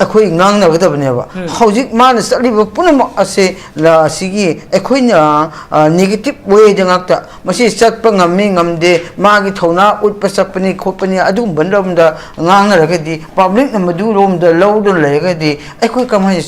ꯑꯩꯈꯣꯏ ꯉꯥꯡꯅꯒꯗꯕꯅꯦꯕ ꯍꯧꯖꯤꯛ ꯃꯥꯅ ꯆꯠꯂꯤꯕ ꯄꯨꯝꯅꯃꯛ ꯑꯁꯦ ꯑꯁꯤꯒꯤ ꯑꯩꯈꯣꯏꯅ ꯅꯦꯒꯦꯇꯤꯚ ꯋꯦꯗ ꯉꯥꯛꯇ ꯃꯁꯤ ꯆꯠꯄ ꯉꯝꯃꯤ ꯉꯝꯗꯦ ꯃꯥꯒꯤ ꯊꯧꯅꯥ ꯎꯠꯄ ꯆꯠꯄꯅꯤ ꯈꯣꯠꯄꯅꯤ ꯑꯗꯨꯒꯨꯝꯕ ꯂꯣꯝꯗ ꯉꯥꯡꯅꯔꯒꯗꯤ ꯄꯕ꯭ꯂꯤꯛꯅ ꯃꯗꯨꯔꯣꯝꯗ ꯂꯧꯗꯨꯅ ꯂꯩꯔꯒꯗꯤ ꯑꯩꯈꯣꯏ ꯀꯃꯥꯏꯅ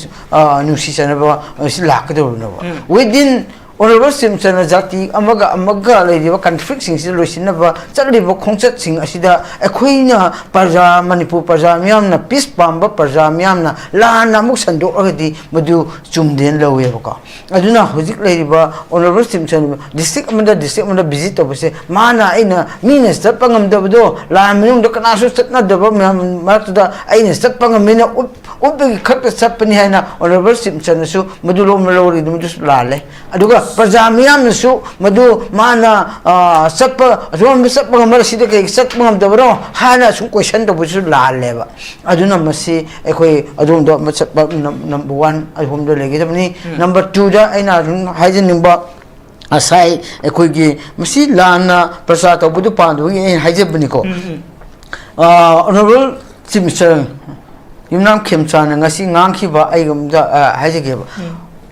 ꯅꯨꯡꯁꯤ ꯆꯥꯟꯅꯕ ꯁꯤ ꯂꯥꯛꯀꯗꯧꯔꯤꯅꯣꯕ within Honorable Simpson Jati Amaga Amaga Lady conflicting Lucinava, Chaliba concerts Asida, Equina, Paja, Manipur Paja, Miamna, Peace Bamba, Paja, Miamna, Lana Muxando already, Madu, Jumden Lowevoka. I do not Huzik Ladyba, Honorable Simpson, district under visit of say, Mana in a means that Pangam Dabdo, Laminum the Canasso, not the Marta, I step Pangam Mina, would be cut the Sapaniana, Honorable Simpson, so Madulo Melody, Mudus Lale. I Pajamiam so Madu Mana Supper Rom Supper Mercy Supper the Bro Hana some question of which la leva. I do not must see a I don't know much about number one I home the legate number two and I hiding in Bob aside a quick Masi Lana Prasato Budupandu in Hajabanico. Honorable Simpson you now came Chan and I see Nankiba Agam Hajagib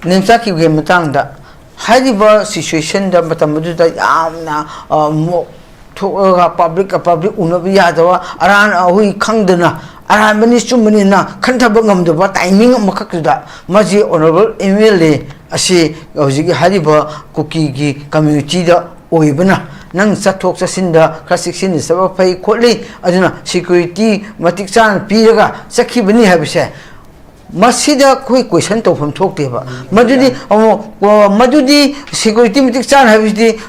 Nimsaki game Matanga. Hadiba situation da matamadu da yamna mo thoga public unabiyadawa aran hui khangdana aran ministry manina khantaba ngamdaba timing amakakda maji honorable MLA ase hojigi hadiba kuki gi community da oibana nang sathok sasinda classic sabab phai kholi aduna security matik chan piraga sakhibani habise Masida quick question to from talk to Madudi security metric chan have the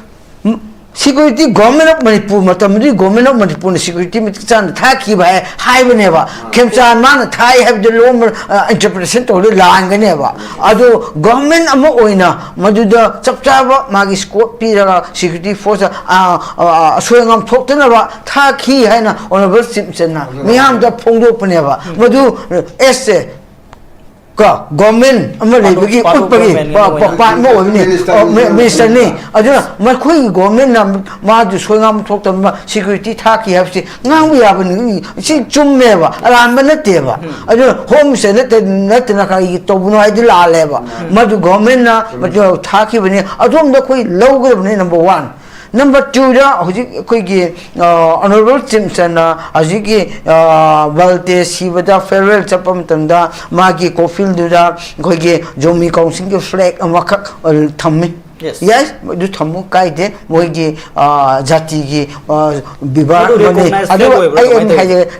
security government of Manipur, Matamudi government of Manipur, security metric chan, Taki by high whenever. Kemchan man, Thai have the lower interpretation of the Langaneva. Although government Amoina, Maduda, Chaptava, Magis Court, Pira, security force, showing on Potanava, Taki, Hana, Honorable Simpson, Miam the Pongo Paneva, Madu, Este. Government, I'm going to give up Mr. Ni. I don't know. My queen government, Madu Swingam talked about security taki have said, now we have Chumeva, Alamanateva. I don't know. Home said that Natanaka Tobuno Idila Leva. Madu government, Madu taki, I don't know quite logo number one. Number two, Honorable Simpson, Aziki, Valte'S, Sivada, Farewell, Chapamtanda, Magi, Cofield, Jomi, Konsing, Flag, and Wakak, or Tummy. Yes, do Tamu Kaide, Moigi, Jati, Biba, I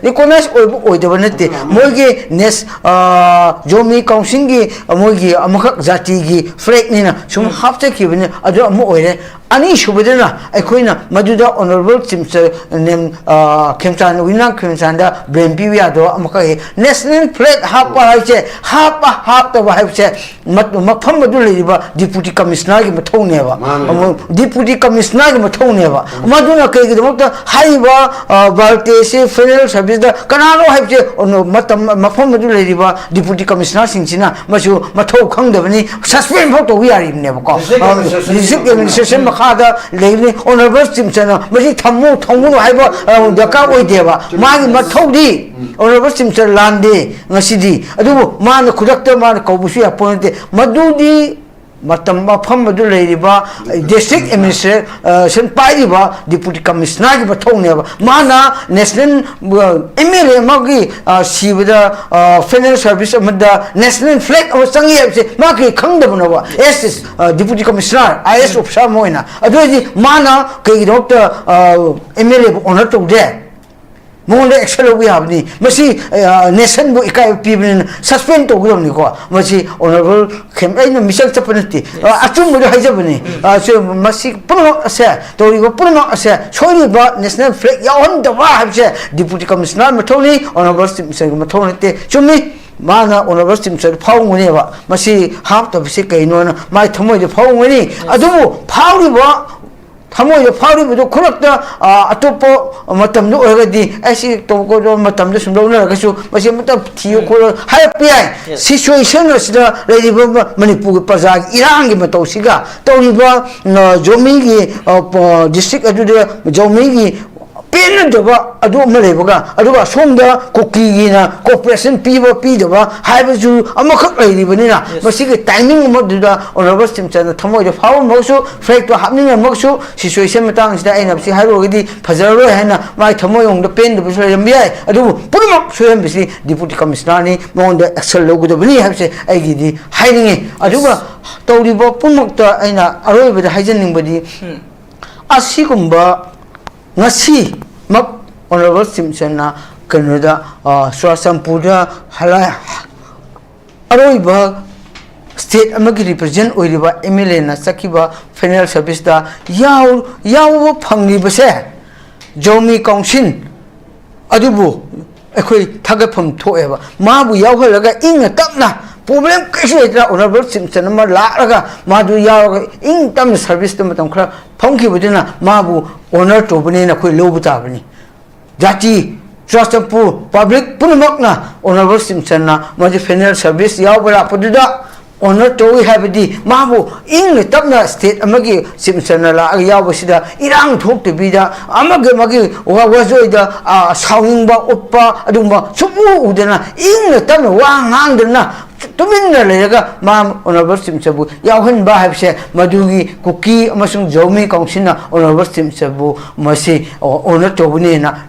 recognize or the Vanity, Moigi, Nes, Jomi, Konsingi, Moigi, Amakak, Jati, Flag Nina, some half take even a drum more. Ani Shubidana, Equina, Maduda, Honorable Simpson, named Kemsan, Winna Kemsanda, Brempiado, Amakai, National Flag, half the wife said, Mapamadu, Deputy Commissioner, Matoneva, Deputy Commissioner, Matoneva, Maduna Kagota, Haiva, Valte'S, Federal Service, Canaro have said, or no, Mapamadu, Deputy Commissioner, Sincina, Masu, Mato Kangdavani, suspend photo we are in never call. Lady Honorable Simpson, Masi Tamu, Haива, the Cowboy Deva, Magi Matodi, Honorable Simpson Lande, Nasidi, Adu, Man, the conductor, Man, Kobushi appointed, Madudi. Matamba Pamadu Ladiba, District Administrator, Senpaiba, Deputy Commissioner, Batoneva, Mana, National MLA Magi, Sivida, Federal Service of the National Flag of Sangi, Maki Kandavanova, S. Deputy Commissioner, IS of Samoina, Adoji, Mana, K. Doctor MLA on her to there. More excellent we have the Masi Nation people suspend to Gomnico, Masi Honorable Campaign Michel Tapanati, Atum Hajabani, so Masi Puno Asa, Torigo Puno Asa, Shoni brought National Flag on the Wahab, Deputy Commissioner Matoni, Honorable Matonate, Chumi. Mana Honorable Simpson, Pound whenever, Masi half the Sika, my Tomo the Pound winning. I do Powder. Hamoy Powder with the corrector, Atopo, Matam already, as he told Matam, the Sundona, Masimata, Tio, high situation as the Lady Manipur Pazag, Iran, Matosiga, Toniba, Jomigi, District Jomingi. pen daba adu malebaga aduga somda kokigina cooperation pidaba haibasu amakak lairibani na masigi timing moduda honorable simchana thamoi da faw mosu fake to happening mosu situation matang sida aina si hairogidi phajaro haina mai thamoi ong da pen daba soyambiai adu purmak soyambisi deputy commissioner ni monda excel logudabani habse aigidi hairinge aduga tawribo purmakta aina aroibada haijaningbadi asigumba ngasi mak honorable simchana Canada Swasampuda hala aroiba state amagi represent oiriba MLA na sakiba federal service da yaw phangni base jomi council adubu ekhoi thagapam thoeba mabu yawhalaga inga tapna problem kaise itra honorable simchana ma laraga madu yaw ing tam service tam khra phangki budina mabu honor to bani na khoi lobu ta bani jati Ccpur public punamakna honorable simchana maji federal service yawbara pududa honor to habidi mabu ing tapna state amagi simchana la yawbasida irang thok te bida magi wajoida sawingba uppa adumba sumu udana ing tapna wa ngangdana tuminna lega ma honorable simchabu yawhan ba habse madugi kuki amasung jomi council honorable simchabu masi honor tobuni na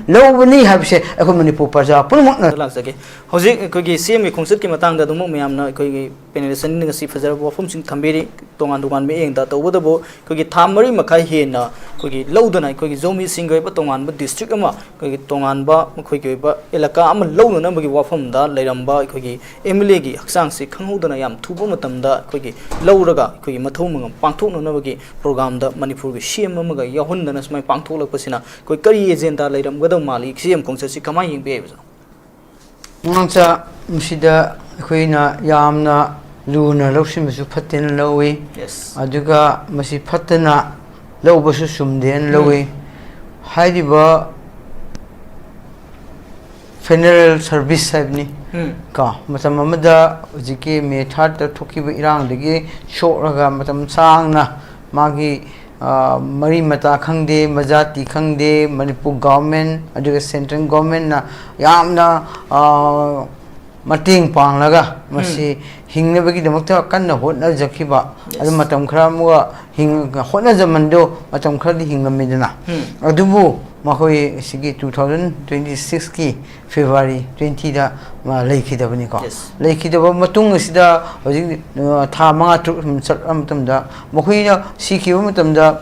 lowbani habse ako manipur praja punmakna laksake hojik kogi CM khongsit ki matang da dum mayamna kogi penelation ni ngasi fajar wafum sing thambiri tongan dukan me eng da tawdabo kogi thamari makai hena kogi lowdana kogi jomi singoi ba tongan ba district ama kogi tongan ba kogi ba elaka ama lowna bagi wafum da leiramba kogi MLA gi haksang si khangudana yam thubo matamda kogi lowraga kogi mathau mangam pangthokna bagi program da manipur gi CM amaga yahundana smai pangthoklakpasina koi kari agenda leiram gadam mali CM khongsit si kamai yeng be Mangsa musida khoina yamna luna lawsimasu phatin lawi aduga masi phatana lawbasu sumden lawi haidiba federal service sabni ka matam amada jiki me thart ta thokiba irang degi shoraga matam sangna magi mari mata khangde majati khangde manipur government aduga central government na yamna mating panglaga masi hingnebagi damakta kanna hotna jakhiba adu matam khara muga hing hotna jamando matam khara di hingamidana adubu mahoi sigi 2026 ki February 20 da ma lekhidabani ko lekhidaba matung asida hojik tha manga chat amtamda mahoina sikiba matamda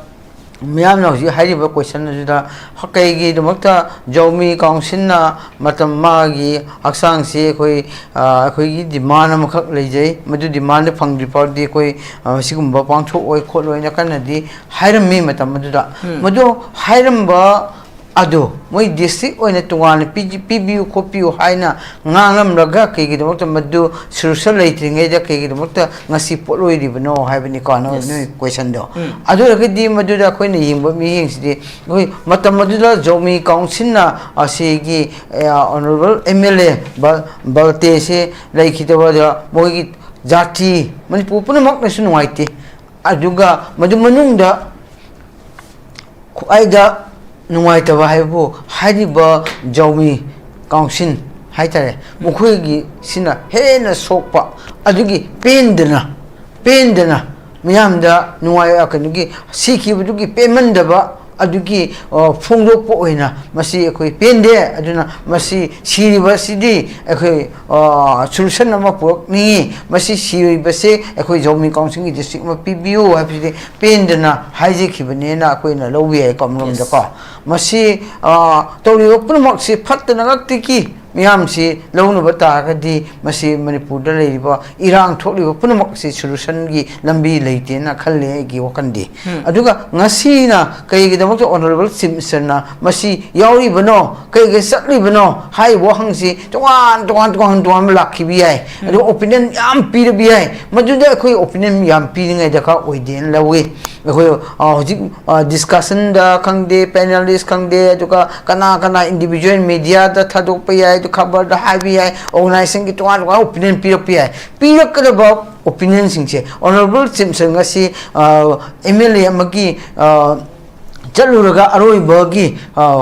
miyamna hojik hairiba question ajuda hakai damakta jomi council na matam magi aksang se koi gi demand amakak leijai madu demand phangri pardi koi sigumba pangtho oi kholoi na kanadi hairami matam maduda madu hairamba ado moi district oina tungan PBU kopiu haina ngangam raga kegi damakta madu solution leitringe da kegi damakta ngasi poloi ribano haibani kano no question do ado ragdi madu da koina yimba mi hingsidi koi matam madu da jomi council na asigi honorable MLA Valte se laikhidaba da moi jati manipur punamak na sunuaite aduga madu manungda aida nuwaitaba haibu hariba jomi council haitare mukhoigi sina hena sokpa adugi pendana miyamda nuwai akanugi sikibudugi pemandaba adugi phongdokpa oina masi ekoi pende aduna masi siriba sidi ekoi solution ama pokni masi siribase ekoi jomi council gi district ma PBU habisi pendana haije khibane na ekoi na lobi ai komrom da ko masi tawri pumak si phatna ngakti ki miyam si lawnu bata kadi masi manipur da leiba irang thokliba punamak si solution gi lambi leite na khalle gi wakandi aduga ngasi na kai gi damak honorable simsana masi yauri bano kai gi satli bano hai wo hangsi tuan lakhi bi ai adu opinion yam pi bi ai majuda khoi opinion yam pi ngai da ka oiden lawi khoi hojik discussion da khangde panelist khangde aduga kana individual media da thadok pa ai khabar da habi ai organization ki tuan opinion pira kada opinion singche honorable simson ngasi MLA amagi ꯆꯠꯂꯨꯔꯒ ꯑꯔꯣꯏꯕꯒꯤ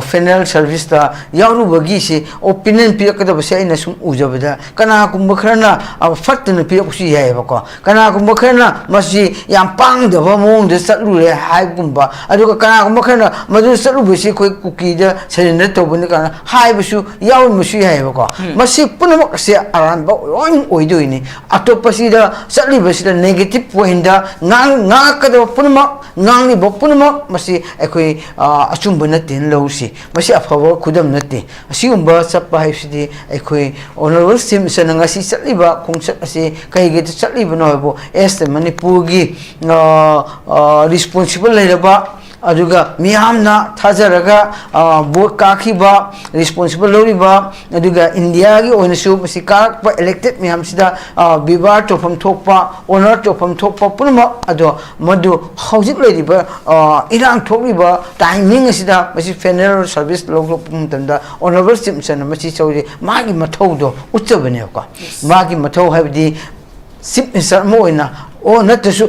final ꯁꯔꯚꯤꯁꯇ ꯌꯥꯎꯔꯨꯕꯒꯤꯁꯤ opinion ꯄꯤꯔꯛꯀꯗꯕꯁꯦ ꯑꯩꯅ ꯁꯨꯝ ꯎꯖꯕꯗ ꯀꯅꯥꯒꯨꯝꯕ ꯈꯔꯅ ꯐꯠꯇꯅ ꯄꯤꯔꯛꯄꯁꯨ ꯌꯥꯏꯑꯕꯀꯣ ꯀꯅꯥꯒꯨꯝꯕ ꯈꯔꯅ ꯃꯁꯤ ꯌꯥꯝ ꯄꯥꯡꯗꯕ ꯃꯑꯣꯡꯗ ꯆꯠꯂꯨꯔꯦ ꯍꯥꯏꯕꯒꯨꯝꯕ ꯑꯗꯨꯒ ꯀꯅꯥꯒꯨꯝꯕ ꯈꯔꯅ ꯃꯗꯨ ꯆꯠꯂꯨꯕꯁꯤ ꯑꯩꯈꯣꯏ ꯀꯨꯀꯤꯗ ꯁꯔꯦꯟꯗꯔ ꯇꯧꯕꯅꯤ ꯀꯥꯏꯅ ꯍꯥꯏꯕꯁꯨ ꯌꯥꯎꯔꯝꯕꯁꯨ ꯌꯥꯏꯑꯕꯀꯣ ꯃꯁꯤ ꯄꯨꯝꯅꯃꯛ ꯑꯁꯤ ꯑꯔꯥꯟꯕ ꯂꯣꯏ ꯑꯣꯏꯗꯣꯏꯅꯤ ꯑꯇꯣꯞꯄꯁꯤꯗ ꯆꯠꯂꯤꯕꯁꯤꯗ ꯅꯦꯒꯦꯇꯤꯚ ꯄꯣꯏꯟꯗ ꯉꯥꯡꯉꯛꯀꯗꯕ ꯄꯨꯝꯅꯃꯛ ꯉꯥꯡꯂꯤꯕ ꯄꯨꯝꯅꯃꯛ ꯃꯁꯤ ꯑꯩꯈꯣꯏ ꯑꯆꯨꯝꯕ ꯅꯠꯇꯦꯅ ꯂꯧꯁꯤ ꯃꯁꯤ ꯑꯐꯕ ꯈꯨꯗꯝ ꯅꯠꯇꯦ ꯑꯁꯤꯒꯨꯝꯕ ꯆꯠꯄ ꯍꯥꯏꯕꯁꯤꯗꯤ ꯑꯩꯈꯣꯏ ꯑꯣꯅꯔꯦꯕꯜ ꯆꯤꯐ ꯃꯤꯅꯤꯁꯇꯔꯅ ꯉꯁꯤ ꯆꯠꯂꯤꯕ ꯈꯣꯡꯆꯠ ꯑꯁꯤ ꯀꯩꯒꯤꯗ ꯆꯠꯂꯤꯕꯅꯣ ꯍꯥꯏꯕꯨ ꯑꯦꯁ ꯃꯅꯤꯄꯨꯔꯒꯤ ꯔꯤꯁꯄꯣꯟꯁꯤꯕꯜ ꯂꯩꯔꯕ ꯑꯗꯨꯒ ꯃꯤꯌꯥꯝꯅ ꯊꯥꯖꯔꯒ ꯚꯣꯠ ꯀꯥꯈꯤꯕ ꯔꯤꯁꯄꯣꯟꯁꯤꯕꯜ ꯂꯧꯔꯤꯕ ꯑꯗꯨꯒ ꯏꯟꯗꯤꯌꯥꯒꯤ ꯑꯣꯏꯅꯁꯨ ꯃꯁꯤ ꯀꯥꯔꯛꯄ ꯏꯂꯦꯛꯇꯦꯠ ꯃꯌꯥꯝꯁꯤꯗ ꯕꯤꯕꯥꯔ ꯇꯧꯐꯝ ꯊꯣꯛꯄ ꯑꯣꯅꯔ ꯇꯧꯐꯝ ꯊꯣꯛꯄ ꯄꯨꯝꯅꯃꯛ ꯑꯗꯣ ꯃꯗꯨ ꯍꯧꯖꯤꯛ ꯂꯩꯔꯤꯕ ꯏꯔꯥꯡ ꯊꯣꯛꯂꯤꯕ ꯇꯥꯏꯃꯤꯡ ꯑꯁꯤꯗ ꯃꯁꯤ ꯐꯦꯅꯔꯦꯜ ꯁꯔꯚꯤꯁ ꯂꯧꯊꯣꯛꯄ ꯃꯇꯝꯗ ꯑꯣꯅꯔꯦꯕꯜ ꯆꯤꯐ ꯃꯤꯅꯤꯁꯇꯔꯅ ꯃꯁꯤ ꯇꯧꯔꯤ ꯃꯥꯒꯤ ꯃꯊꯧꯗꯣ ꯎꯠꯆꯕꯅꯦꯕꯀꯣ ꯃꯥꯒꯤ ꯃꯊꯧ ꯍꯥꯏꯕꯗꯤ ꯆꯤꯐ ꯃꯤꯅꯤꯁꯇꯔ ꯑꯃ ꯑꯣꯏꯅ ꯅꯠꯇ꯭ꯔꯁꯨ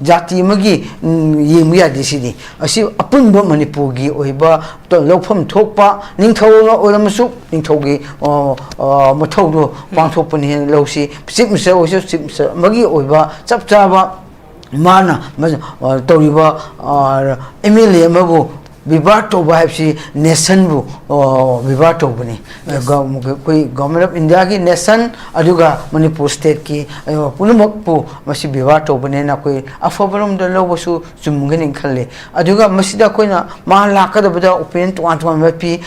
ꯖꯥꯇꯤ ꯑꯃꯒꯤ ꯌꯦꯡꯕ ꯌꯥꯗꯦ ꯁꯤꯗꯤ ꯑꯁꯤ ꯑꯄꯨꯟꯕ ꯃꯅꯤꯄꯨꯔꯒꯤ ꯑꯣꯏꯕ ꯂꯧꯐꯝ ꯊꯣꯛꯄ ꯅꯤꯡꯊꯧ ꯑꯣꯏꯔꯝꯃꯁꯨ ꯅꯤꯡꯊꯧꯒꯤ ꯃꯊꯧꯗꯣ ꯄꯥꯡꯊꯣꯛꯄꯅꯤ ꯍꯥꯏꯅ ꯂꯧꯁꯤ ꯆꯤꯐ ꯃꯤꯅꯤꯁꯇꯔ ꯑꯣꯏꯔꯁꯨ ꯆꯤꯐ ꯃꯤꯅꯤꯁꯇꯔ ꯑꯃꯒꯤ ꯑꯣꯏꯕ ꯆꯞ ꯆꯥꯕ ꯃꯥꯅ ꯇꯧꯔꯤꯕ ꯑꯦꯝ ꯑꯦꯜ ꯑꯦ ꯑꯃꯕꯨ ꯕꯤꯕꯥꯔ ꯇꯧꯕ ꯍꯥꯏꯕꯁꯤ ꯅꯦꯁꯟꯕꯨ ꯕꯤꯕꯥꯔ ꯇꯧꯕꯅꯤ ꯑꯩꯈꯣই ꯒꯣꯚꯔꯟꯃꯦꯟꯠ ꯑꯣꯐ ꯏꯟꯗꯤꯌꯥꯒꯤ ꯅꯦꯁꯟ ꯑꯗꯨꯒ ꯃꯅꯤꯄꯨꯔ ꯁ꯭ꯇꯦꯠꯀꯤ ꯄꯨꯝꯅꯃꯛꯄꯨ ꯃꯁꯤ ꯕꯤꯕꯥꯔ ꯇꯧꯕꯅꯦꯅ ꯑꯩꯈꯣꯏ ꯑꯐꯕꯔꯣꯝꯗ ꯂꯧꯕꯁꯨ ꯆꯨꯝꯒꯅꯤ ꯈꯜꯂꯤ ꯑꯗꯨꯒ ꯃꯁꯤꯗ ꯑꯩꯈꯣꯏꯅ ꯃꯥ ꯂꯥꯛꯀꯗꯕꯗ ꯑꯣꯄꯤꯅꯤꯌꯟ ꯇꯣꯉꯥꯟ ꯇꯣꯉꯥꯟꯕ ꯄꯤ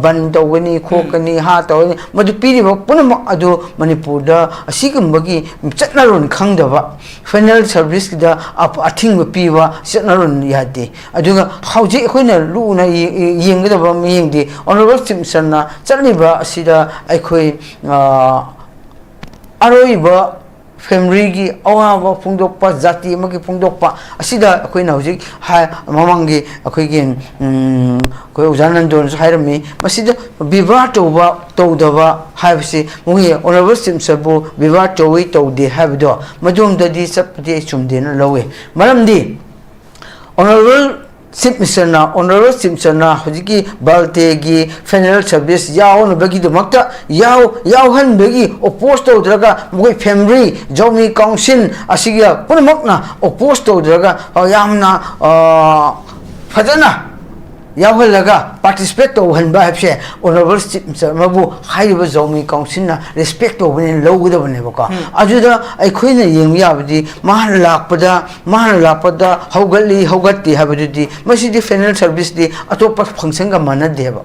ꯕꯟ ꯇꯧꯒꯅꯤ ꯈꯣꯠꯀꯅꯤ ꯇꯧꯒꯅꯤ ꯃꯗꯨ ꯄꯤꯔꯤꯕ ꯄꯨꯝꯅꯃꯛ ꯑꯗꯨ ꯃꯅꯤꯄꯨꯔꯗ ꯑꯁꯤꯒꯨꯝꯕꯒꯤ ꯆꯠꯅꯔꯣꯟ ꯈꯪꯗꯕ ꯐꯥꯏꯅꯦꯜ ꯁꯔꯚꯤꯁꯀꯤꯗ ꯑꯊꯤꯡꯕ ꯄꯤꯕ ꯆꯠꯅꯔꯣꯟ ꯌꯥꯗꯦ ꯑꯗꯨꯒ ꯍꯧꯖꯤꯛ ꯑꯩꯈꯣꯏꯅ ꯂꯨꯅ ꯌꯦꯡꯒꯗꯕ ꯃꯤꯠꯌꯦꯡꯗꯤ ꯑꯣꯅꯔꯦꯕꯜ ꯆꯤꯐ ꯃꯤꯅꯤꯁꯇꯔꯅ ꯆꯠꯂꯤꯕ ꯑꯁꯤꯗ ꯑꯩꯈꯣꯏ ꯑꯔꯣꯏꯕ ꯐꯦꯃꯤꯂꯤꯒꯤ ꯑꯋꯥꯕ ꯐꯣꯡꯗꯣꯛꯄ ꯖꯥꯇꯤ ꯑꯃꯒꯤ ꯐꯣꯡꯗꯣꯛꯄ ꯑꯁꯤꯗ ꯑꯩꯈꯣꯏꯅ ꯍꯧꯖꯤꯛ ꯃꯃꯥꯡꯒꯤ ꯑꯩꯈꯣꯏꯒꯤ ꯑꯩꯈꯣꯏ ꯑꯣꯖꯥ ꯅꯟꯗꯣꯅꯁꯨ ꯍꯥꯏꯔꯝꯃꯤ ꯃꯁꯤꯗ ꯕꯤꯕꯥꯔ ꯇꯧꯗꯕ ꯍꯥꯏꯕꯁꯤ ꯃꯣꯏꯒꯤ ꯑꯣꯅꯔꯦꯕꯜ ꯆꯤꯐ ꯃꯤꯅꯤꯁꯇꯔꯕꯨ ꯕꯤꯕꯥꯔ ꯇꯧꯏ ꯇꯧꯗꯦ ꯍꯥꯏꯕꯗꯣ ꯃꯗꯣꯝꯗꯗꯤ ꯆꯠꯄꯗꯤ ꯑꯩ ꯆꯨꯝꯗꯦꯅ ꯂꯧꯏ ꯃꯔꯝꯗꯤ ꯑꯣꯅꯔꯦꯕꯜ ꯆꯤꯐ ꯃꯤꯅꯤꯁꯇꯔꯅ ꯑꯣꯅꯔꯦꯕꯜ ꯆꯤꯐ ꯃꯤꯅꯤꯁꯇꯔꯅ ꯍꯧꯖꯤꯛꯀꯤ ꯚꯥꯜꯇꯦꯒꯤ ꯐꯦꯅꯔꯦꯜ ꯁꯔꯚꯤꯁ ꯌꯥꯎꯅꯕꯒꯤꯗꯃꯛꯇ ꯌꯥꯎꯍꯟꯕꯒꯤ ꯑꯣꯄꯣꯁ ꯇꯧꯗ꯭ꯔꯒ ꯃꯈꯣꯏ ꯐꯦꯃꯤꯂꯤ ꯖꯧꯃꯤ ꯀꯥꯎꯟꯁꯤꯜ ꯑꯁꯤꯒ ꯄꯨꯝꯅꯃꯛꯅ ꯑꯣꯄꯣꯁ ꯇꯧꯗ꯭ꯔꯒ ꯌꯥꯝꯅ ꯐꯖꯅ ꯌꯥꯎꯍꯜꯂꯒ ꯄꯥꯔꯇꯤꯁꯤꯄꯦꯠ ꯇꯧꯍꯟꯕ ꯍꯥꯏꯕꯁꯦ ꯑꯣꯅꯔꯦꯕꯜ ꯆꯤꯐ ꯃꯤꯅꯤꯁꯇꯔ ꯑꯃꯕꯨ ꯍꯥꯏꯔꯤꯕ ꯖꯧꯃꯤ ꯀꯥꯎꯟꯁꯤꯜꯅ ꯔꯦꯁꯄꯦꯛ ꯇꯧꯕꯅꯦꯅ ꯂꯧꯒꯗꯕꯅꯦꯕꯀꯣ ꯑꯗꯨꯗ ꯑꯩꯈꯣꯏꯅ ꯌꯦꯡꯕ ꯌꯥꯕꯗꯤ ꯃꯥꯅ ꯂꯥꯛꯄꯗ ꯍꯧꯒꯠꯇꯦ ꯍꯥꯏꯕꯗꯨꯗꯤ ꯃꯁꯤꯗꯤ ꯐꯦꯅꯔꯦꯜ ꯁꯔꯚꯤꯁꯇꯤ ꯑꯇꯣꯞꯄ ꯐꯪꯁꯟꯒ ꯃꯥꯟꯅꯗꯦꯕ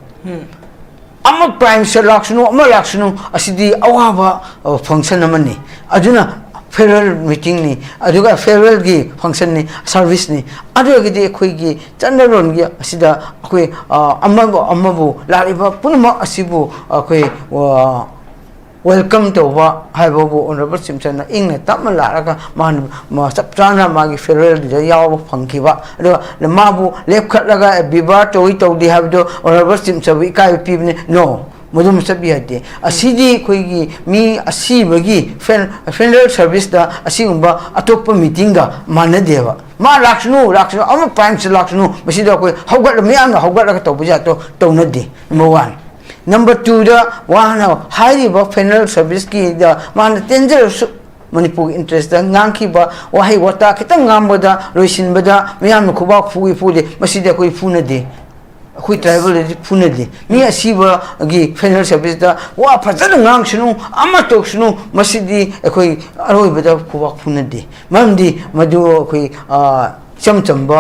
ꯑꯃ ꯄ꯭ꯔꯥꯏꯝ ꯃꯤꯅꯤꯁꯇꯔ ꯂꯥꯛꯁꯅꯨ ꯑꯃ ꯂꯥꯛꯁꯅꯨ ꯑꯁꯤꯗꯤ ꯑꯋꯥꯕ ꯐꯪꯁꯟ ꯑꯃꯅꯤ ꯑꯗꯨꯅ ꯐꯦꯔꯋꯦꯜ ꯃꯤꯇꯤꯡꯅꯤ ꯑꯗꯨꯒ ꯐꯦꯔꯋꯦꯜꯒꯤ ꯐꯪꯁꯟꯅꯤ ꯁꯔꯚꯤꯁꯅꯤ ꯑꯗꯨꯒꯤꯗꯤ ꯑꯩꯈꯣꯏꯒꯤ ꯆꯠꯅꯔꯣꯟꯒꯤ ꯑꯁꯤꯗ ꯑꯩꯈꯣꯏ ꯑꯃꯕꯨ ꯂꯥꯛꯂꯤꯕ ꯄꯨꯝꯅꯃꯛ ꯑꯁꯤꯕꯨ ꯑꯩꯈꯣꯏ ꯋꯦꯜꯀꯝ ꯇꯧꯕ ꯍꯥꯏꯕꯕꯨ ꯑꯣꯅꯔꯦꯕꯜ ꯆꯤꯐ ꯃꯤꯅꯤꯁꯇꯔꯅ ꯏꯪꯅ ꯇꯞꯅ ꯂꯥꯛꯂꯒ ꯃꯥꯅ ꯆꯞ ꯆꯥꯅ ꯃꯥꯒꯤ ꯐꯦꯔꯋꯦꯜꯗꯨꯗ ꯌꯥꯎꯕ ꯐꯪꯈꯤꯕ ꯑꯗꯨꯒ ꯃꯥꯕꯨ ꯂꯦꯞꯈꯠꯂꯒ ꯕꯤꯕꯥꯔ ꯇꯧꯗꯦ ꯍꯥꯏꯕꯗꯣ ꯑꯣꯅꯔꯦꯕꯜ ꯆꯤꯐ ꯃꯤꯅꯤꯁꯇꯔꯕꯨ ꯏꯀꯥꯏꯕ ꯄꯤꯕꯅꯤ ꯅꯣ ꯃꯗꯨꯃ ꯆꯠꯄ ꯌꯥꯗꯦ ꯑꯁꯤꯗꯤ ꯑꯩꯈꯣꯏꯒꯤ ꯃꯤ ꯑꯁꯤꯕꯒꯤ ꯐꯦꯅꯔꯦꯜ ꯁꯔꯚꯤꯁꯇ ꯑꯁꯤꯒꯨꯝꯕ ꯑꯇꯣꯞꯄ ꯃꯤꯇꯤꯡꯒ ꯃꯥꯟꯅꯗꯦꯕ ꯃꯥ ꯂꯥꯛꯁꯅꯨ ꯑꯃ ꯄ꯭ꯔꯥꯏꯝ ꯃꯤꯅꯤꯁꯇꯔ ꯂꯥꯛꯁꯅꯨ ꯃꯁꯤꯗ ꯑꯩꯈꯣꯏ ꯃꯤꯌꯥꯝꯅ ꯍꯧꯒꯠꯂꯒ ꯇꯧꯕ ꯖꯥꯠꯇꯣ ꯇꯧꯅꯗꯦ ꯅꯝꯕꯔ 1 नंबर 2 दा वाहना हाइरिबा फेनरल सर्विस की दा मान टेंजर मणिपुर इंटरेस्ट दा ngang वाही वता खितंग ngamबदा रोइसिनबदा मियाम खुबा फुई फुदे मसिदे कोई फुनदे कोई ट्राइबल फुनदे मी असीबा गी फेनरल सर्विस दा वा फजन ngang अमा तोक्सनु मसिदी कोई अरोइबदा खुबा फुनदे मरमदी मदु कोई चमचंबा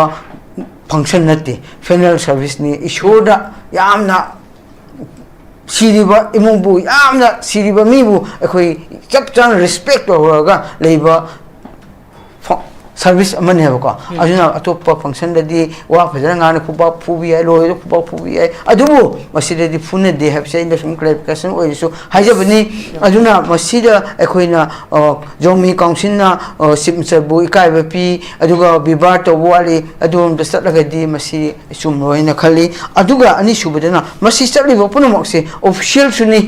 फंक्शन नते फेनरल सर्विस नि इशोदा यामना सिरिबा इमुबु यामना सिरिबा मीबु अखोई चप चान रिस्पेक्ट तौरगा लेबा सर्विस अमन हेबको अजुना अतोप्पा फंक्शन ददी वा फजन गाने खुबा फुबी है लोय खुबा फुबी है अदुबु मसिददी फुने दे हेबसे इन सम क्लैरिफिकेशन ओइसु हाइजबनी अजुना मसिदा अखोइना जोमी काउंसिलना सिमसबु इकाइबा पी अदुगा बिबार तोवाली अदुम दसतलगदी मसि सुमरोइना खली अदुगा अनि सुबदना मसि चलिबो पुनमक्से ऑफिशियल सुनी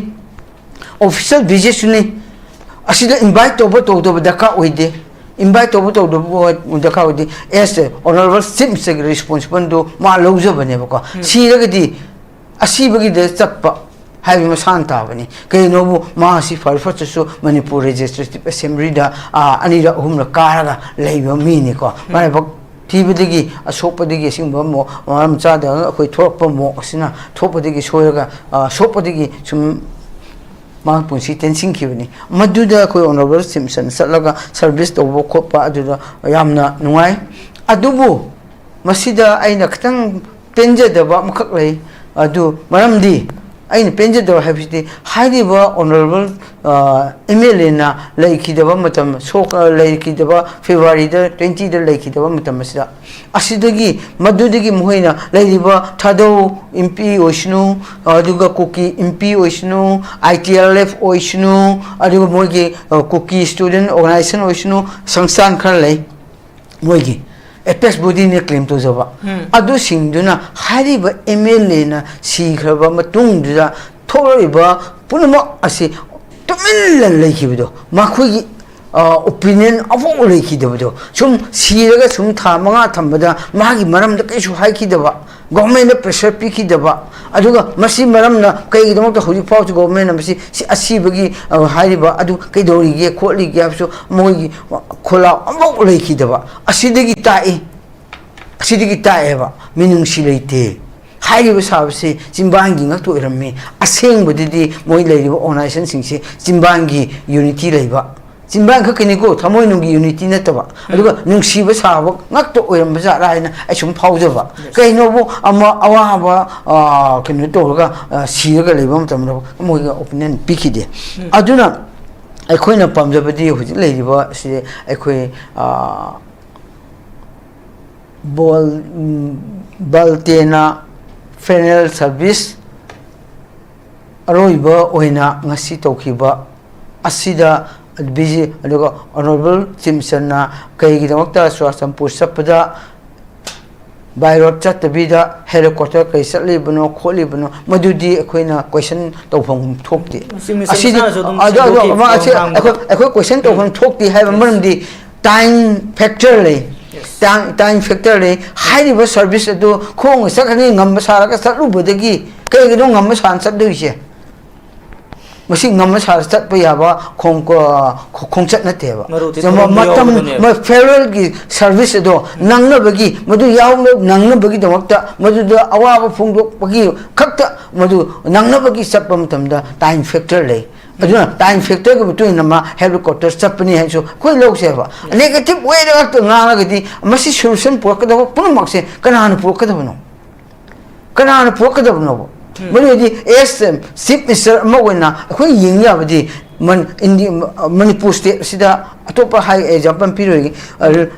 ऑफिशियल विजिट सुनी असिदा इनवाइट तोबो दरकार ओइदे invite to the county as the honorable Simpson responsible to my lows of an evoca. See the Asibagi the Zapa having a Santa Vani. Kay Masi for so Manipur Legislative Assembly, Anida Humla Karaga, Labor Minico. My book Tibidigi, a sopadigi, Simbo, Chada, who talk for more, Sina, Topadigi, Soyaga, Sopadigi, some. Punsi tensing kibni maduda ko honorable Simpson salaga service to copa aduda yamna nungai adubu masida aina katang penjadaba makak lei adu maramdi aina penjadaba habiti haidiba honorable MLA na leikidaba matam soka leikidaba February da 20 da leikidaba matam masida asidagi madudagi muhaina leidiba thado MP oishnu aduga cookie MP oishnu ITLF oishnu aduga moigi cookie student organization oishnu sangsan khar lei moigi apex body ne claim to jaba adu singduna hariba MLA na sigraba matungda thoriba punama asi tumin leikibido makhugi opinion of all lekido sum siraga sum thamanga thambada magi maramda kaisu haikidaba government pressure pikidaba aduga masi maramna kaigidamta hoji pau government masi asibagi hariba adu kaidorige kholige apso mogi khola amau leikidaba asidagi tae minung sileite haiba sabse jimbangi ngakto irami asengbodidi moi leiba organization singse jimbangi unity leiba jimbang khakini ko thamoi nungi unity nataba aduga nungsiba saba ngakto oiram baza raina asum phaujaba kaino bo ama awaba kinu toga siraga leiba matamra moi ga opinion pikide aduna aikoina pamjabadi huji leiba si aikoi Valte'na funeral service aroiba oina ngasi tokhiba asida busy aduga honorable Simpson na kaigidamta swasampur sapada by road chatabida helicopter kai satlibano kholibano madudi akoina question tawpham thokti asidi ako question tawpham thokti haiba maramdi time factor le time factor le high service adu khong sakani ngam saraga satlubodagi kaigidon ngam san satduise masi ngam sar chat pa yaba khong chat na teba matam ma federal gi service ado nangna bagi madu yaw nangna bagi damakta madu da awa phungdok bagi khakta madu nangna bagi chappa matamda time factor le aduna time factor ko between nama helicopter chapni hai so koi log se ba negative way da to ngana gadi masi solution pok da pun makse kana pok da bano kana pok da bano Mani SM Chief Minister Mawena koi yingya badi man indi Manipur state sida atopa high example period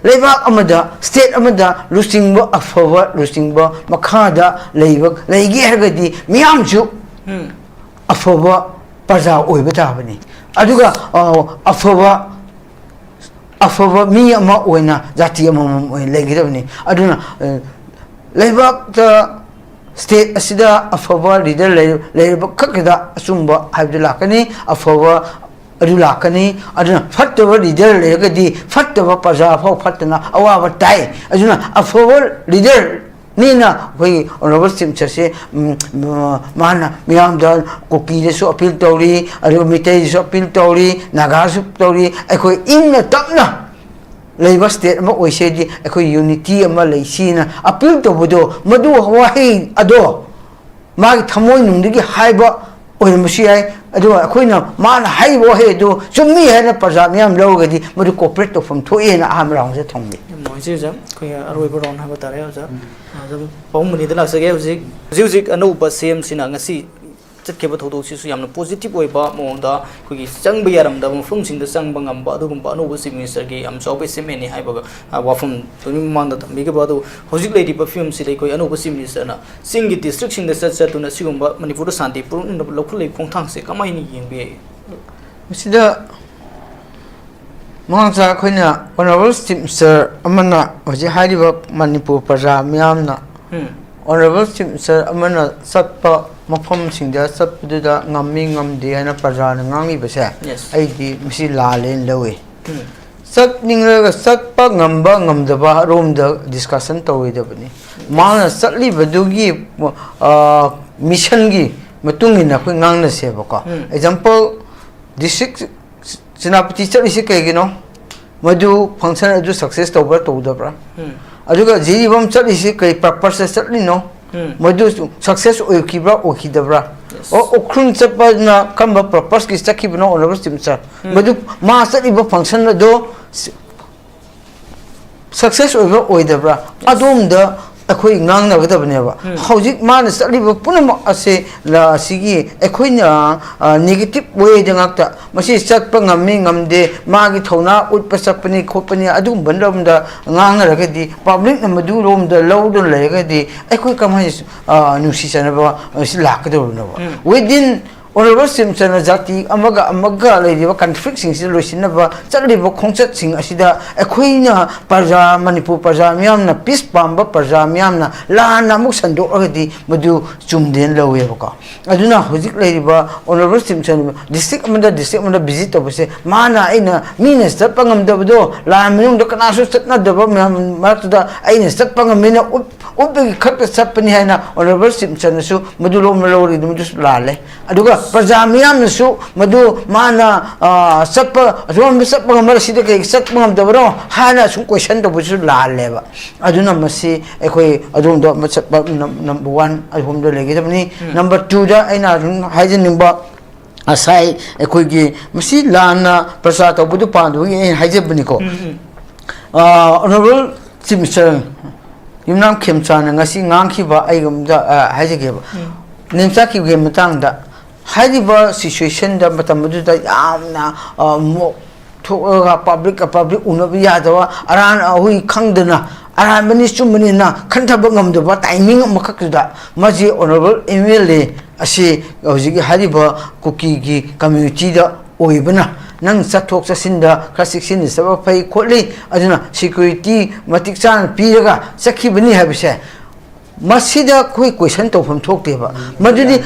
leba amada state amada lusting ba afawa lusting ba makhada leiba leigi hergadi miyam ju afawa paja oiba tabani aduga afawa mi ama oina jati ama leigi tabani aduna leba ta state asida afawa leader leiba kakida asumba habdullah kani afawa adula kani aduna fattawa leader legadi fattawa paja phau fatna awa tai aduna afawa leader nina hoi honorable Simpson se mana miyam da koki de so appeal tawri adu mitai so appeal tawri naga so tawri akoi inna tapna leiba state ma oisedi akoi unity ama leisina appeal to bodo madu wahi ado ma thamoi nungdigi haiba oimasi ai adu akoina mana haibo he do chummi hena parjamyam logadi madu corporate to from thoena amrang se thongmi moise jam khoi aroi boron ha batare ja jam pawmani da laksage hujik anuba sem sina ngasi chatkeba thodok si su yamna positive oiba monda khogi changba yaram da mafum sing da changba ngamba adugumba anuba chief minister gi am chawbe semeni haiba wafum tuni mangda tambi ge badu hojik lady perfume si koi anuba chief minister na singi district sing da tuna sigumba manipur da santi pur lokhulei khongthang se kamai ni yengbe sida mangsa khoina honorable chief minister amana hoji hariba manipur praja miyamna honorable chief minister amana satpa mafam singda satpuda ngammi ngamde ana praja na ngangi base ai di misi lalen lawe sak ningra sak pa ngamba ngamdaba room da discussion tawidabani mana satli badugi mission gi matungina khoi ngangna sebaka example district senapati chali kaigino madu function adu success tawba tawdabra aduga jiribam chali kai purpose chali no madu success oikibra okidabra o okrun chapa na kamba purpose ki chakibno honorable simsar madu ma chali ba function do success oidabra adom da akhoi ngang na gadabneba hojik man saliba punama ase la sigi akhoina negative way jangakta masi chakpa ngami ngamde magi thona utpa sapani khopani adum bandamda ngang na ragadi public na madu rom da lawdon legadi akhoi kamai nusi sanaba silakadornaba within honorable simsana jati amaga ladiba conflict sing loisinaba chaliba khongchat sing asida ekhoina parja manipur parja myamna peace pamba parja myamna lana muk sandok agadi madu chumden lawebaka aduna hojik ladiba honorable simsana district amanda visit obse mana aina mina step pangamdabdo la minung da kanasu satna daba martuda aina step pangamina ubbi khakta sapani haina honorable simsana su madu lom lawri madu lale aduga Pajamiam su madu mana sakpa rom sakpa ngamar sida kai sakpa ngamdabro hana su question to busu la leba aduna masi ekoi adum do sakpa number 1 adum do legi tabni number 2 da aina haijin nimba asai ekoi gi masi lana prasad to budu pandu gi haijabni ko honorable simsar yumnam khemchan ngasi ngangki ba aigumda haijage ba nimsa ki ge matangda haidiba situation da matamdu da yamna mo thoga public unabi yadawa aran hui khangdana aran mani chumani na khantaba ngamdaba timing amakakda maji honorable MLA asi hojigi haidiba kuki gi community da oibana nang sathok sasinda classic saba pai kholi aduna security matik chan piraga sakhibani habise masida koi question to from thok teba madudi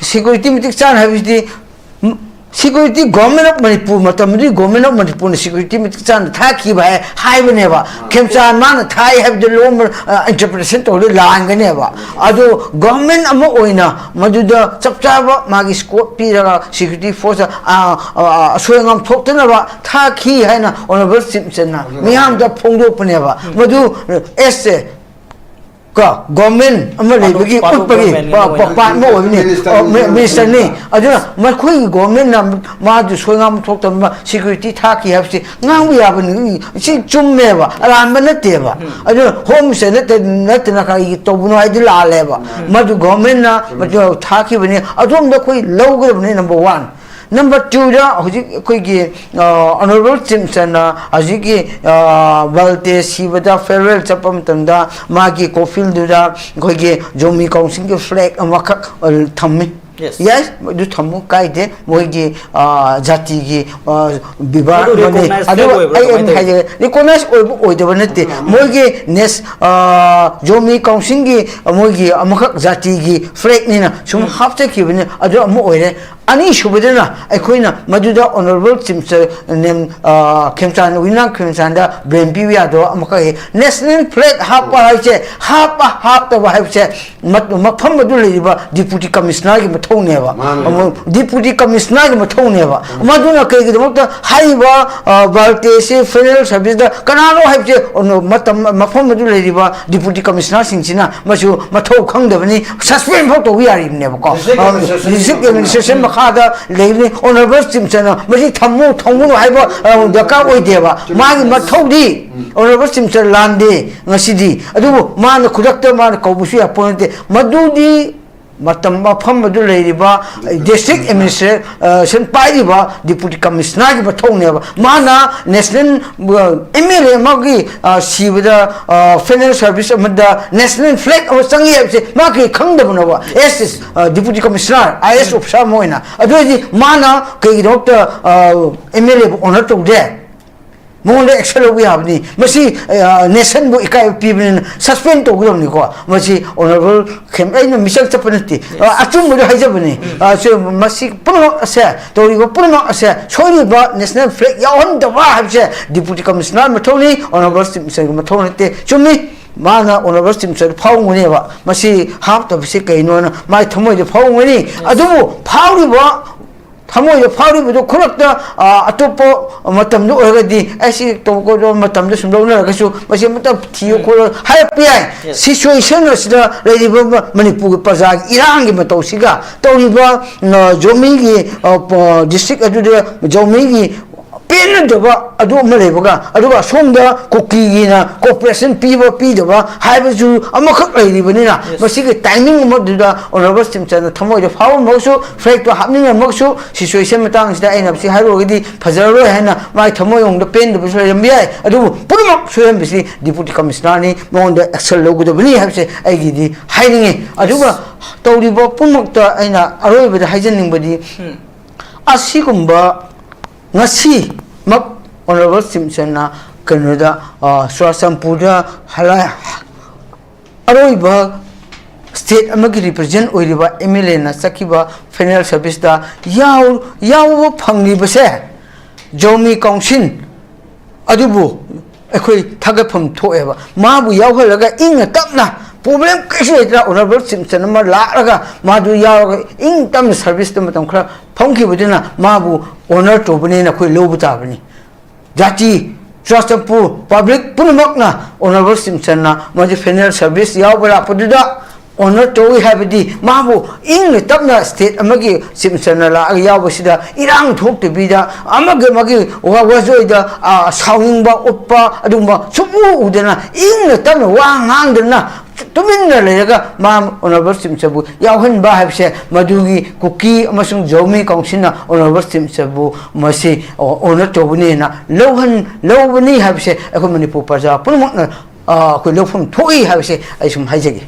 security mitik chan habidi security government of manipur matamdi government of manipur security mitik chan thaki ba hai baneba khemchan man thai have the low interpretation to line ganeba adu government ama oina maduda chapchaba magi scope piraga security force soyangam thoktana ba thaki haina honorable simsana miyam da phongdo paneba madu esse ka government amale bagi utpagi pa mo ni minister ni aduna makhoi government na ma du soingam thokta security thaki habsi ngang ya bani si chumme ba alam na te ba aduna home se net na ka to buno ai dila le ba madu government na madu thaki bani adum da koi lawgre bani number 1 number 2 da hoji koi gi honorable Simpson ajigi Valte'S sibada farewell chapam tanda magi cofield da koi gi jomi council gi flag amakak thammi yes du thamu kai de moigi jati gi bibar mane adu ai haje recognize oidaba nate moigi nes jomi council gi moigi amakak jati gi flag ni na sum hafte ki bine adu amu oire ani shubedana aikoina maduda honorable Simpson nem khemchan winang khemchan da brempi wi ado amaka national flag hapa haiche hapa to haiche mafam madu leiba deputy commissioner gi mathone ba deputy commissioner gi mathone ba maduna kai gi dokta haiba Valte'S federal service da kanano haiche matam mafam madu leiba deputy commissioner singchina masu mathau khangdabani suspend pho to wi ari ne ba ko district administration khada leibni honorable Simpson masi thammu thongunu haiba daka oideba magi mathodi honorable Simpson lande ngasidi adu man khudakta man kaubusu appointe madudi matam mafam madu leiriba district administration paiba deputy commissioner gi bathoneba mana national MLA magi sibada federal service amada national flag aw changi habse magi khangdabnaba SS deputy commissioner IS officer moina adoji mana kai doctor MLA honor to de ꯃꯉꯣꯟꯗ action ꯂꯧꯕ ꯌꯥꯕꯅꯤ ꯃꯁꯤ ꯅꯦꯁꯟꯕꯨ ꯏꯀꯥꯏꯕ ꯄꯤꯕꯅꯤꯅ suspend ꯇꯧꯒꯗꯕꯅꯤꯀꯣ ꯃꯁꯤ honourable ꯑꯩꯅ ꯃꯤꯆꯪ ꯆꯠꯄ ꯅꯠꯇꯦ ꯑꯆꯨꯝꯕꯗꯣ ꯍꯥꯏꯖꯕꯅꯤ ꯃꯁꯤ ꯄꯨꯝꯅꯃꯛ ꯑꯁꯦ ꯇꯧꯔꯤꯕ ꯄꯨꯝꯅꯃꯛ ꯑꯁꯦ ꯁꯣꯏꯔꯤꯕ ꯅꯦꯁꯅꯦꯜ ꯐ꯭ꯂꯦꯛ ꯌꯥꯎꯍꯟꯗꯕ ꯍꯥꯏꯕꯁꯦ ꯗꯤꯄꯨꯇꯤ ꯀꯃꯤꯁꯅꯔ ꯃꯊꯧꯅꯤ ꯑꯣꯅꯔꯦꯕꯜ ꯆꯤꯐ ꯃꯤꯅꯤꯁꯇꯔꯒꯤ ꯃꯊꯧ ꯅꯠꯇꯦ ꯆꯨꯝꯃꯤ ꯃꯥꯅ ꯑꯣꯅꯔꯦꯕꯜ ꯆꯤꯐ ꯃꯤꯅꯤꯁꯇꯔ ꯐꯥꯎꯒꯅꯦꯕ ꯃꯁꯤ ꯍꯥꯞꯇꯕꯁꯤ ꯀꯩꯅꯣꯅ ꯃꯥꯒꯤ ꯊꯃꯣꯏꯗ ꯐꯥꯎꯒꯅꯤ ꯑꯗꯨꯕꯨ ꯐꯥꯎꯔꯤꯕ ꯊꯃꯣꯏꯗ ꯐꯥꯎꯔꯤꯕꯗꯨ ꯈꯨꯗꯛꯇ ꯑꯇꯣꯞꯄ ꯃꯇꯝꯗ ꯑꯣꯏꯔꯒꯗꯤ ꯑꯩꯁꯤ ꯇꯧꯒꯗꯕ ꯃꯇꯝꯗ ꯁꯨꯝ ꯂꯧꯅꯔꯒꯁꯨ ꯃꯁꯤ ꯑꯃꯇ ꯊꯤꯌꯨ ꯈꯣꯠꯂꯨ ꯍꯥꯏꯔꯛꯄ ꯌꯥꯏ ꯁꯤꯆꯨꯋꯦꯁꯟ ꯑꯁꯤꯗ ꯂꯩꯔꯤꯕ ꯃꯅꯤꯄꯨꯔꯒꯤ ꯄ꯭ꯔꯖꯥꯒꯤ ꯏꯔꯥꯡꯒꯤ ꯃꯇꯧꯁꯤꯒ ꯇꯧꯔꯤꯕ ꯖꯣꯃꯤꯒꯤ ꯗꯤꯁꯇ꯭ꯔꯤꯛ ꯑꯗꯨꯗ ꯖꯣꯃꯤꯒꯤ ꯄꯦꯟꯅꯗꯕ ꯑꯗꯨ ꯑꯃ ꯂꯩꯕꯒ ꯑꯗꯨꯒ ꯑꯁꯣꯝꯗ ꯀꯨꯀꯤꯒꯤꯅ ꯀꯣꯑꯣꯄꯔꯦꯁꯟ ꯄꯤꯕ ꯄꯤꯗꯕ ꯍꯥꯏꯕꯁꯨ ꯑꯃꯈꯛ ꯂꯩꯔꯤꯕꯅꯤꯅ ꯃꯁꯤꯒꯤ ꯇꯥꯏꯃꯤꯡ ꯑꯃꯗꯨꯗ ꯑꯣꯅꯔꯦꯕꯜ ꯆꯤꯐ ꯃꯤꯅꯤꯁꯇꯔꯅ ꯊꯃꯣꯏꯗ ꯐꯥꯎꯔꯝꯃꯒꯁꯨ ꯐ꯭ꯂꯦꯛꯇꯣ ꯍꯥꯞꯅꯤꯡꯉꯝꯃꯒꯁꯨ ꯁꯤꯆꯨꯋꯦꯁꯟ ꯃꯇꯥꯡꯁꯤꯗ ꯑꯩꯅ ꯃꯁꯤ ꯍꯥꯏꯔꯨꯔꯒꯗꯤ ꯐꯖꯔꯔꯣꯏ ꯍꯥꯏꯅ ꯃꯥꯒꯤ ꯊꯃꯣꯏꯔꯣꯝꯗ ꯄꯦꯟꯗꯕꯁꯨ ꯂꯩꯔꯝꯕ ꯌꯥꯏ ꯑꯗꯨꯕꯨ ꯄꯨꯝꯅꯃꯛ ꯁꯣꯏꯍꯟꯕꯁꯤ ꯗꯤꯄꯨꯇꯤ ꯀꯃꯤꯁꯅꯔꯅꯤ ꯃꯉꯣꯟꯗ ꯑꯦꯛꯁꯟ ꯂꯧꯒꯗꯕꯅꯤ ꯍꯥꯏꯕꯁꯦ ꯑꯩꯒꯤꯗꯤ ꯍꯥꯏꯅꯤꯡꯉꯤ ꯑꯗꯨꯒ ꯇꯧꯔꯤꯕ ꯄꯨꯝꯅꯃꯛꯇ ꯑꯩꯅ ꯑꯔꯣꯏꯕꯗ ꯍꯥꯏꯖꯅꯤꯡꯕꯗꯤ ꯑꯁꯤꯒꯨꯝꯕ ꯉꯁꯤꯃꯛ ꯑꯣꯅꯔꯦꯕꯜ ꯆꯤꯐ ꯃꯤꯅꯤꯁꯇꯔꯅ ꯀꯩꯅꯣꯗ ꯆꯨꯔꯆꯥꯟꯄꯨꯔꯗ ꯑꯔꯣꯏꯕ state amagi represent oiriba MLA na sakiba federal service da yaw phangni base jomi council adubu ekhoi thagapham thoeba mabu yawhalaga inga tapna problem kaise itra honorable simson ma laraga madu yaw ing tam service tam tam khra phangki budina mabu honor to bune na khoi lobu ta bani jati Ccpur public punamakna honorable simson na maji federal service yaw bala pududa honor to habidi mabu ing tapna state amagi simsana la yawbasida irang thok te bida amage magi wajoida sawingba uppa adumba sumu udana ing tapna wa ngangdana tuminna lega ma honorable simsabu yawhan ba habse madugi kuki amasung jomi kaungsina honorable simsabu masi honor to buni na lowbani habse ako manipur praja punamakna ko lofum thoi habse ai sum haijegi